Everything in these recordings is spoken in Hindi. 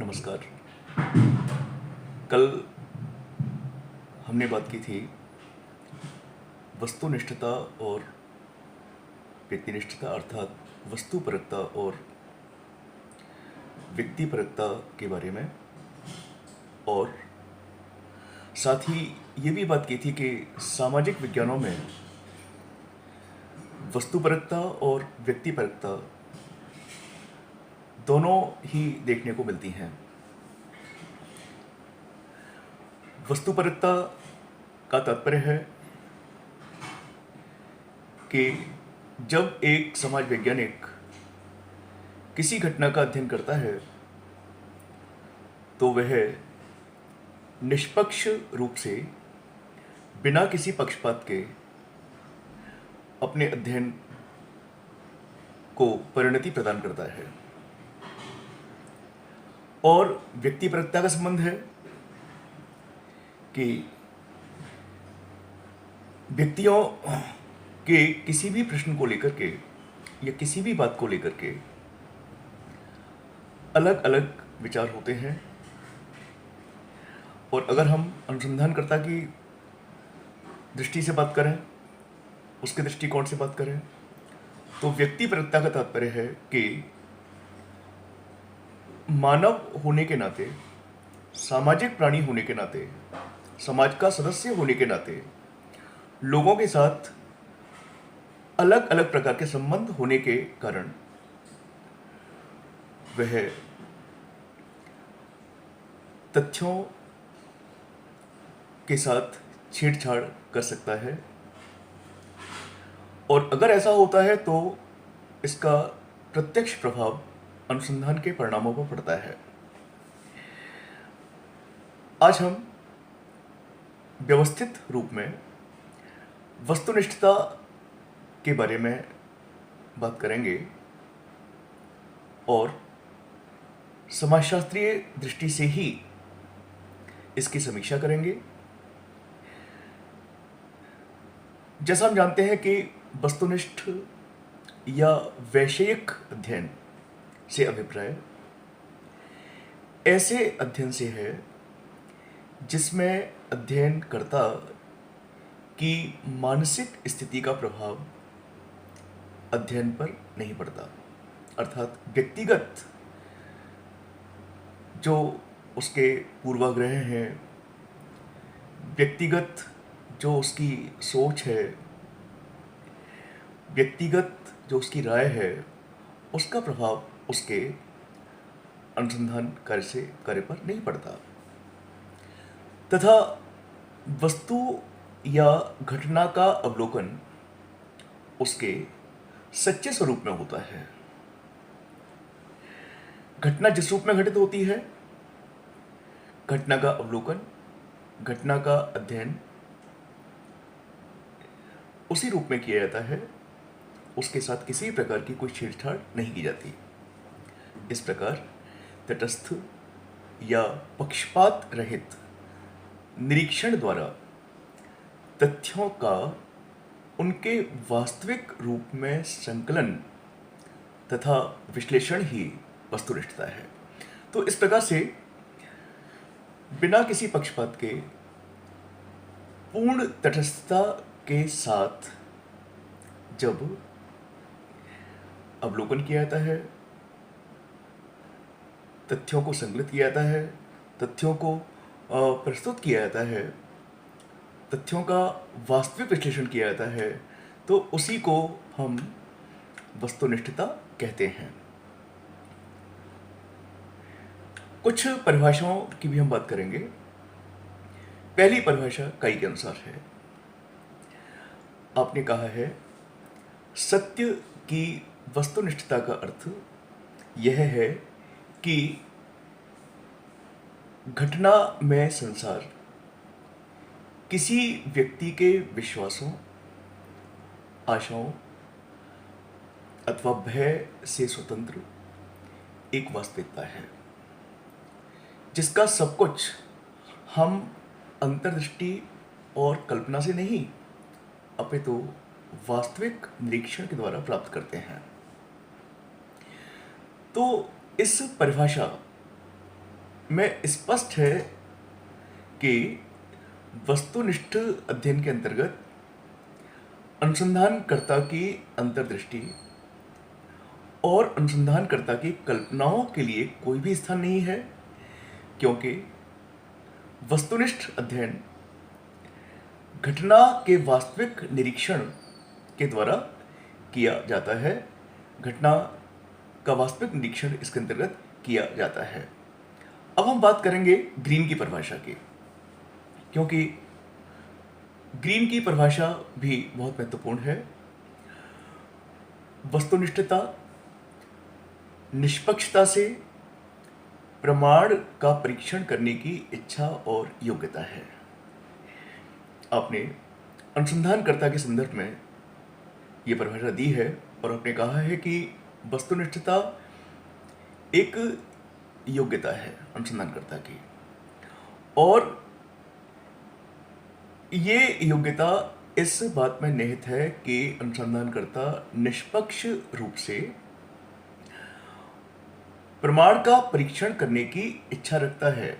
नमस्कार। कल हमने बात की थी वस्तुनिष्ठता और व्यक्तिनिष्ठता, अर्थात वस्तुपरकता और व्यक्तिपरकता के बारे में, और साथ ही ये भी बात की थी कि सामाजिक विज्ञानों में वस्तुपरकता और व्यक्तिपरकता दोनों ही देखने को मिलती हैं। वस्तुपरकता का तात्पर्य है कि जब एक समाज वैज्ञानिक किसी घटना का अध्ययन करता है तो वह निष्पक्ष रूप से, बिना किसी पक्षपात के, अपने अध्ययन को परिणति प्रदान करता है। और व्यक्तिपरकता का संबंध है कि व्यक्तियों के किसी भी प्रश्न को लेकर के या किसी भी बात को लेकर के अलग अलग विचार होते हैं। और अगर हम अनुसंधानकर्ता की दृष्टि से बात करें, उसके दृष्टिकोण से बात करें, तो व्यक्तिपरकता का तात्पर्य है कि मानव होने के नाते, सामाजिक प्राणी होने के नाते, समाज का सदस्य होने के नाते लोगों के साथ अलग अलग प्रकार के संबंध होने के कारण वह तथ्यों के साथ छेड़छाड़ कर सकता है। और अगर ऐसा होता है तो इसका प्रत्यक्ष प्रभाव अनुसंधान के परिणामों पर पड़ता है। आज हम व्यवस्थित रूप में वस्तुनिष्ठता के बारे में बात करेंगे और समाजशास्त्रीय दृष्टि से ही इसकी समीक्षा करेंगे। जैसा हम जानते हैं कि वस्तुनिष्ठ या वैषयिक अध्ययन से अभिप्राय ऐसे अध्ययन से है जिसमें अध्ययनकर्ता की मानसिक स्थिति का प्रभाव अध्ययन पर नहीं पड़ता, अर्थात व्यक्तिगत जो उसके पूर्वाग्रह हैं, व्यक्तिगत जो उसकी सोच है, व्यक्तिगत जो उसकी राय है, उसका प्रभाव उसके अनुसंधान कार्य पर नहीं पड़ता। तथा वस्तु या घटना का अवलोकन उसके सच्चे स्वरूप में होता है। घटना जिस रूप में घटित होती है, घटना का अवलोकन, घटना का अध्ययन उसी रूप में किया जाता है, उसके साथ किसी प्रकार की कोई छेड़छाड़ नहीं की जाती। इस प्रकार तटस्थ या पक्षपात रहित निरीक्षण द्वारा तथ्यों का उनके वास्तविक रूप में संकलन तथा विश्लेषण ही वस्तुनिष्ठता है। तो इस प्रकार से बिना किसी पक्षपात के, पूर्ण तटस्थता के साथ जब अवलोकन किया जाता है, तथ्यों को संकलित किया जाता है, तथ्यों को प्रस्तुत किया जाता है, तथ्यों का वास्तविक विश्लेषण किया जाता है, तो उसी को हम वस्तुनिष्ठता कहते हैं। कुछ परिभाषाओं की भी हम बात करेंगे। पहली परिभाषा कई के अनुसार है। आपने कहा है, सत्य की वस्तुनिष्ठता का अर्थ यह है कि घटना में संसार किसी व्यक्ति के विश्वासों, आशाओं अथवा भय से स्वतंत्र एक वास्तविकता है, जिसका सब कुछ हम अंतर्दृष्टि और कल्पना से नहीं, अपितु वास्तविक निरीक्षण के द्वारा प्राप्त करते हैं। तो इस परिभाषा में स्पष्ट है कि वस्तुनिष्ठ अध्ययन के अंतर्गत अनुसंधानकर्ता की अंतर्दृष्टि और अनुसंधानकर्ता की कल्पनाओं के लिए कोई भी स्थान नहीं है, क्योंकि वस्तुनिष्ठ अध्ययन घटना के वास्तविक निरीक्षण के द्वारा किया जाता है। घटना का वास्तविक निरीक्षण इसके अंतर्गत किया जाता है। अब हम बात करेंगे ग्रीन की परिभाषा की, क्योंकि ग्रीन की परिभाषा भी बहुत महत्वपूर्ण है। वस्तुनिष्ठता निष्पक्षता से प्रमाण का परीक्षण करने की इच्छा और योग्यता है। आपने अनुसंधानकर्ता के संदर्भ में ये परिभाषा दी है और आपने कहा है कि वस्तुनिष्ठता एक योग्यता है अनुसंधानकर्ता की, और ये योग्यता इस बात में निहित है कि अनुसंधानकर्ता निष्पक्ष रूप से प्रमाण का परीक्षण करने की इच्छा रखता है।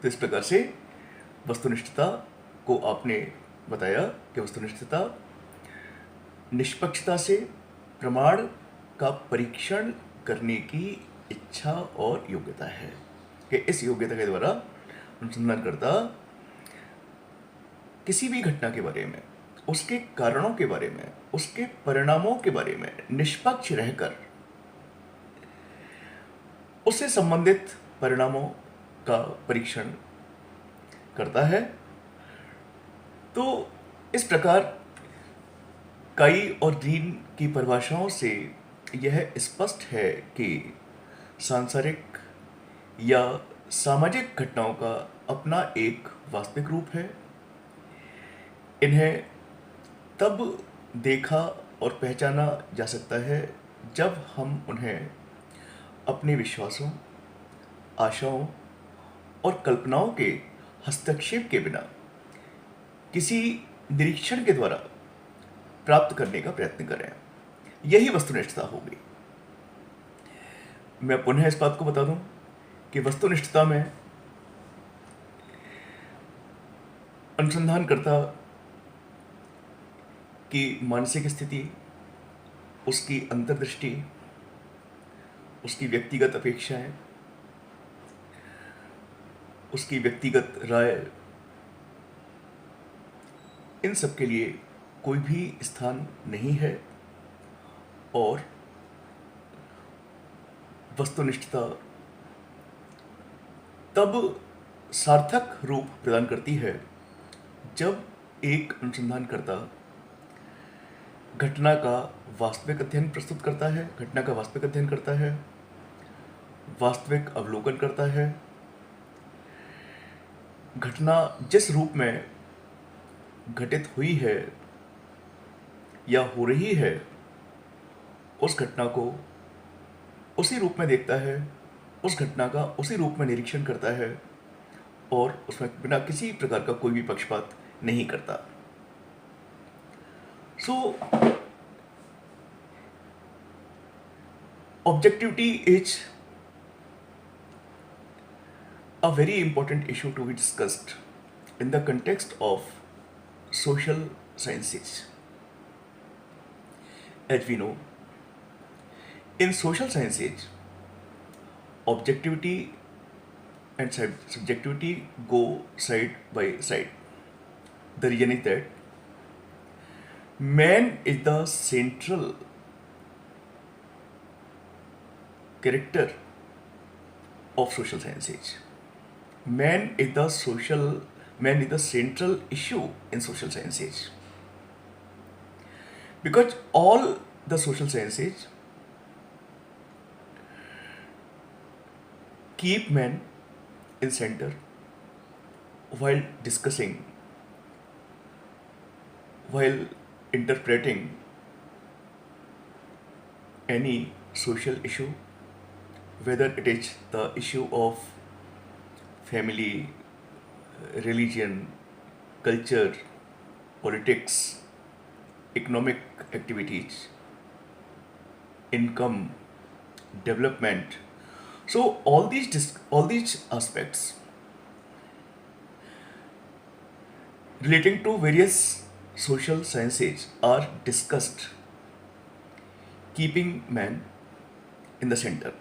तो इस प्रकार से वस्तुनिष्ठता को आपने बताया कि वस्तुनिष्ठता निष्पक्षता से प्रमाण का परीक्षण करने की इच्छा और योग्यता है, कि इस योग्यता के द्वारा अनुसंधानकर्ता किसी भी घटना के बारे में, उसके कारणों के बारे में, उसके परिणामों के बारे में निष्पक्ष रहकर उससे संबंधित परिणामों का परीक्षण करता है। तो इस प्रकार काई और ग्रीन की परिभाषाओं से यह स्पष्ट है कि सांसारिक या सामाजिक घटनाओं का अपना एक वास्तविक रूप है। इन्हें तब देखा और पहचाना जा सकता है जब हम उन्हें अपने विश्वासों, आशाओं और कल्पनाओं के हस्तक्षेप के बिना किसी निरीक्षण के द्वारा प्राप्त करने का प्रयत्न करें। यही वस्तुनिष्ठता होगी। मैं पुनः इस बात को बता दूं कि वस्तुनिष्ठता में अनुसंधानकर्ता की मानसिक स्थिति, उसकी अंतर्दृष्टि, उसकी व्यक्तिगत अपेक्षाएं, उसकी व्यक्तिगत राय, इन सब के लिए कोई भी स्थान नहीं है, और वस्तुनिष्ठता तब सार्थक रूप प्रदान करती है जब एक अनुसंधानकर्ता घटना का वास्तविक अध्ययन प्रस्तुत करता है, घटना का वास्तविक अध्ययन करता है, वास्तविक अवलोकन करता है। घटना जिस रूप में घटित हुई है या हो रही है, उस घटना को उसी रूप में देखता है, उस घटना का उसी रूप में निरीक्षण करता है, और उसमें बिना किसी प्रकार का कोई भी पक्षपात नहीं करता। So, objectivity is a very important issue to be discussed in the context of social sciences. As we know, in social sciences, objectivity and subjectivity go side by side. The reason is that man is the central character of social sciences. Man is the central issue in social sciences. Because all the social sciences keep man in center while discussing, while interpreting any social issue, whether it is the issue of family, religion, culture, politics, economic activities, income, development, So all these aspects relating to various social sciences are discussed, keeping man in the center.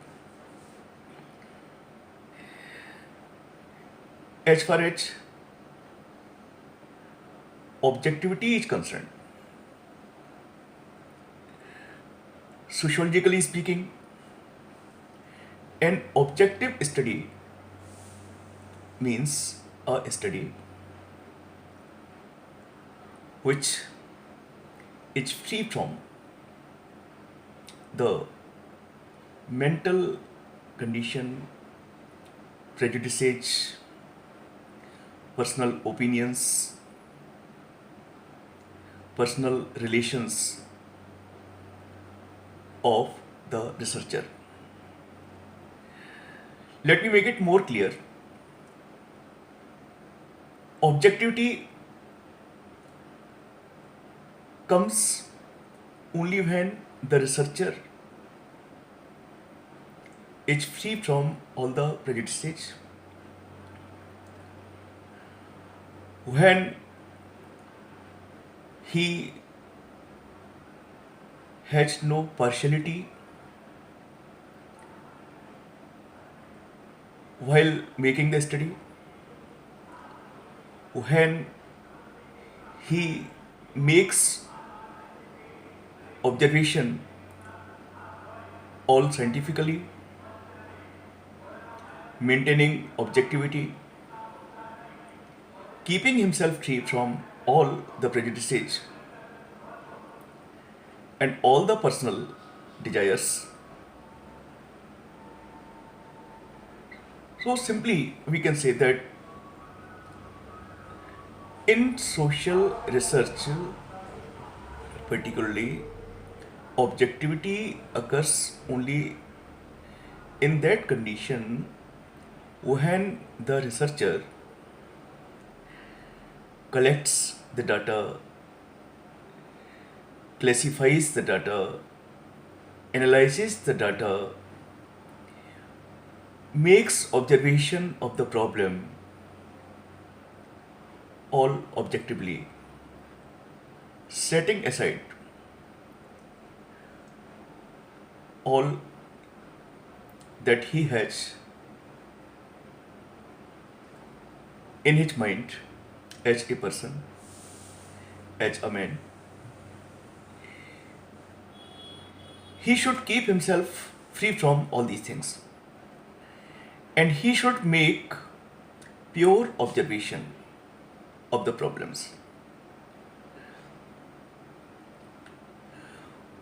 As far as objectivity is concerned, sociologically speaking, an objective study means a study which is free from the mental condition, prejudices, personal opinions, personal relations of the researcher. Let me make it more clear. Objectivity comes only when the researcher is free from all the prejudices, when he has no partiality while making the study, when he makes observation all scientifically, maintaining objectivity, keeping himself free from all the prejudices and all the personal desires. So simply we can say that in social research, particularly, objectivity occurs only in that condition when the researcher collects the data, classifies the data, analyzes the data, makes observation of the problem all objectively, setting aside all that he has in his mind as a person, as a man. He should keep himself free from all these things, and he should make pure observation of the problems.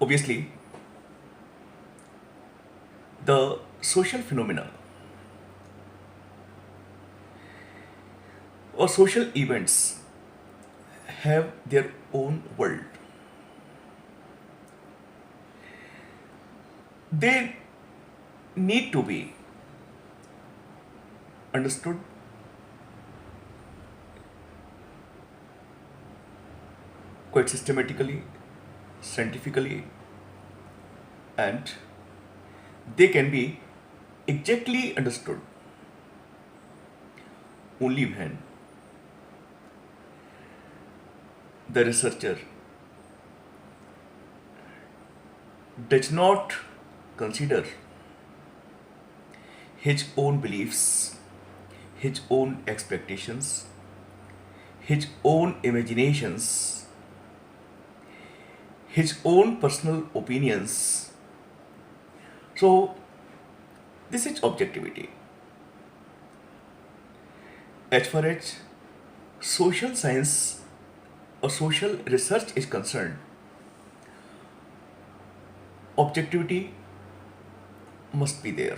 Obviously, the social phenomena or social events have their own world. They need to be understood quite systematically, scientifically, and they can be exactly understood only when the researcher does not consider his own beliefs, his own expectations, his own imaginations, his own personal opinions. So, this is objectivity. As far as social science or social research is concerned, objectivity must be there.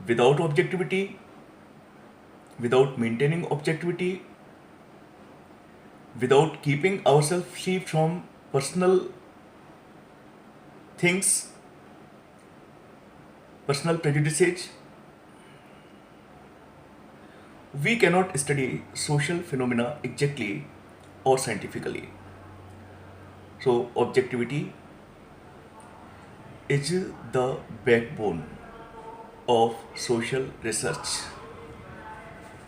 Without objectivity, without maintaining objectivity, without keeping ourselves free from personal things, personal prejudices, we cannot study social phenomena exactly or scientifically. So, objectivity is the backbone of social research.